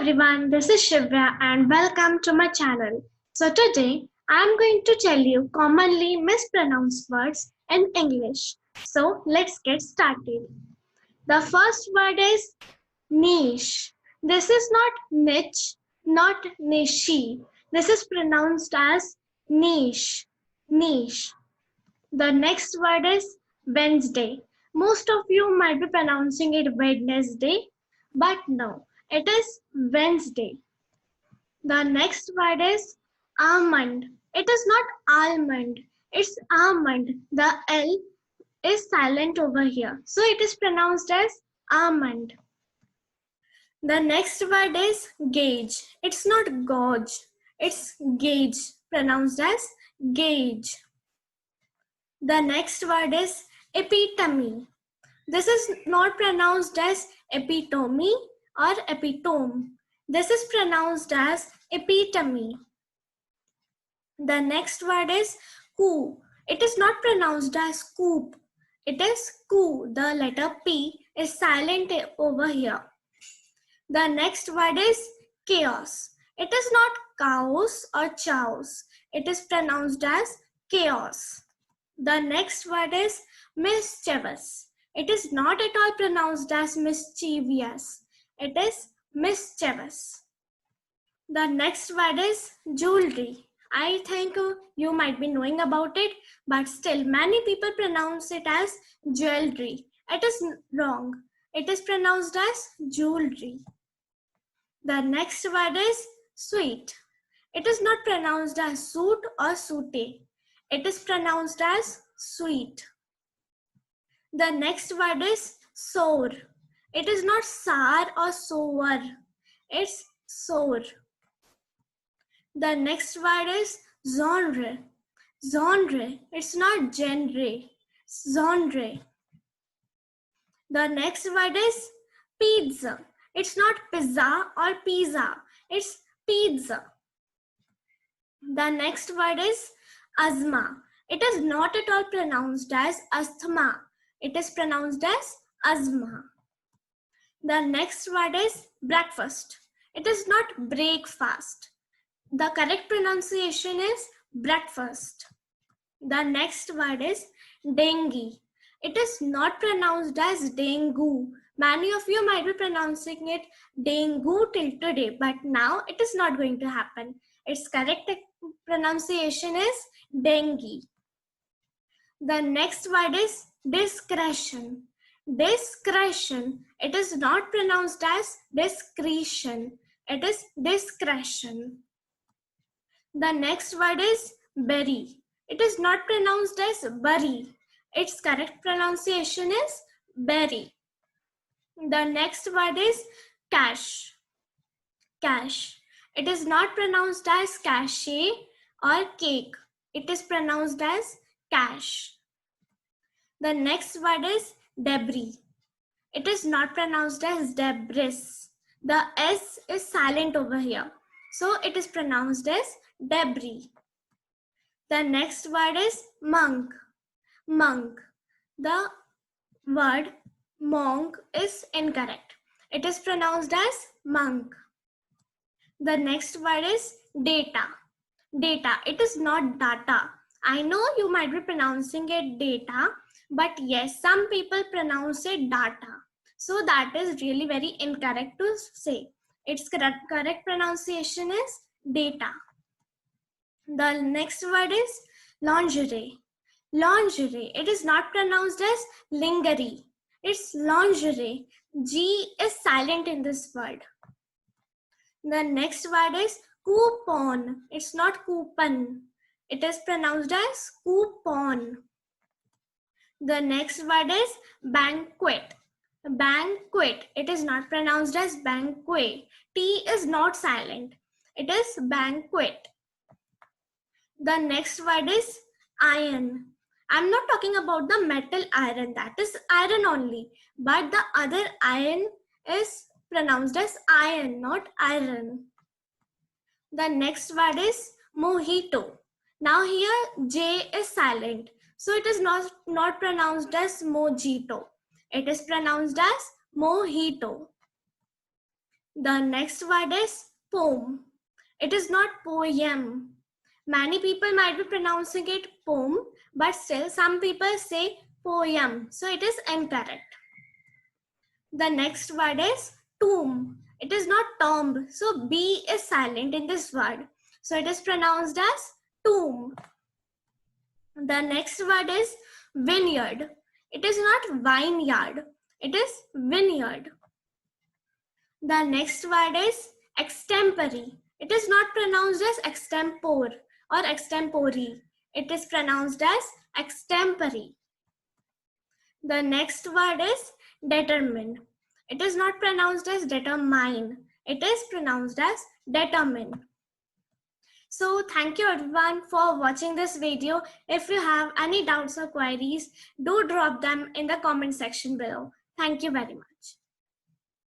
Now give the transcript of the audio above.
everyone, this is Shivya and welcome to my channel. So today I am going to tell you commonly mispronounced words in English. So let's get started. The first word is niche. This is not niche, not niche. This is pronounced as niche. Niche. The next word is Wednesday. Most of you might be pronouncing it Wednesday, but no, it is Wednesday. The next word is almond. It is not almond, it's almond. The L is silent over here. So it is pronounced as almond. The next word is gauge. It's not gauge, it's gauge, pronounced as gauge. The next word is epitome. This is not pronounced as epitome or epitome. This is pronounced as epitome. The next word is coo. It is not pronounced as coop. It is coo. The letter P is silent over here. The next word is chaos. It is not cows or chows. It is pronounced as chaos. The next word is mischievous. It is not at all pronounced as mischievous. It is mischievous. The next word is jewelry. I think you might be knowing about it, but still many people pronounce it as jewelry. It is wrong. It is pronounced as jewelry. The next word is sweet. It is not pronounced as suit or sute. It is pronounced as sweet. The next word is sour. It is not sour or sour. It's sour. The next word is genre. Genre. It's not genre. Genre. The next word is pizza. It's not pizza or pizza. It's pizza. The next word is asthma. It is not at all pronounced as asthma. It is pronounced as asthma. The next word is breakfast. It is not breakfast. The correct pronunciation is breakfast. The next word is dengue. It is not pronounced as dengue. Many of you might be pronouncing it dengue till today, but now it is not going to happen. Its correct pronunciation is dengue. The next word is discretion. Discretion. It is not pronounced as discretion. It is discretion. The next word is berry. It is not pronounced as bury. Its correct pronunciation is berry. The next word is cash. Cash. It is not pronounced as cachet or cake. It is pronounced as cash. The next word is debris. It is not pronounced as debris. The S is silent over here. So it is pronounced as debris. The next word is monk. Monk. The word monk is incorrect. It is pronounced as monk. The next word is data. Data. It is not data. I know you might be pronouncing it data, but yes, some people pronounce it data. So that is really very incorrect to say. Its correct pronunciation is data. The next word is lingerie. Lingerie. It is not pronounced as lingerie. It's lingerie. G is silent in this word. The next word is coupon. It's not coupon. It is pronounced as coupon. The next word is banquet. Banquet. It is not pronounced as banquet. T is not silent. It is banquet. The next word is iron. I'm not talking about the metal iron. That is iron only. But the other iron is pronounced as iron, not iron. The next word is mojito. Now here J is silent. So it is not pronounced as mojito. It is pronounced as mojito. The next word is poem. It is not poem. Many people might be pronouncing it poem, but still some people say poem. So it is incorrect. The next word is tomb. It is not tomb. So B is silent in this word. So it is pronounced as tomb. The next word is vineyard. It is not vineyard. It is vineyard. The next word is extempore. It is not pronounced as extempore or extempore. It is pronounced as extempore. The next word is determine. It is not pronounced as determine. It is pronounced as determine. So thank you everyone for watching this video. If you have any doubts or queries, do drop them in the comment section below. Thank you very much.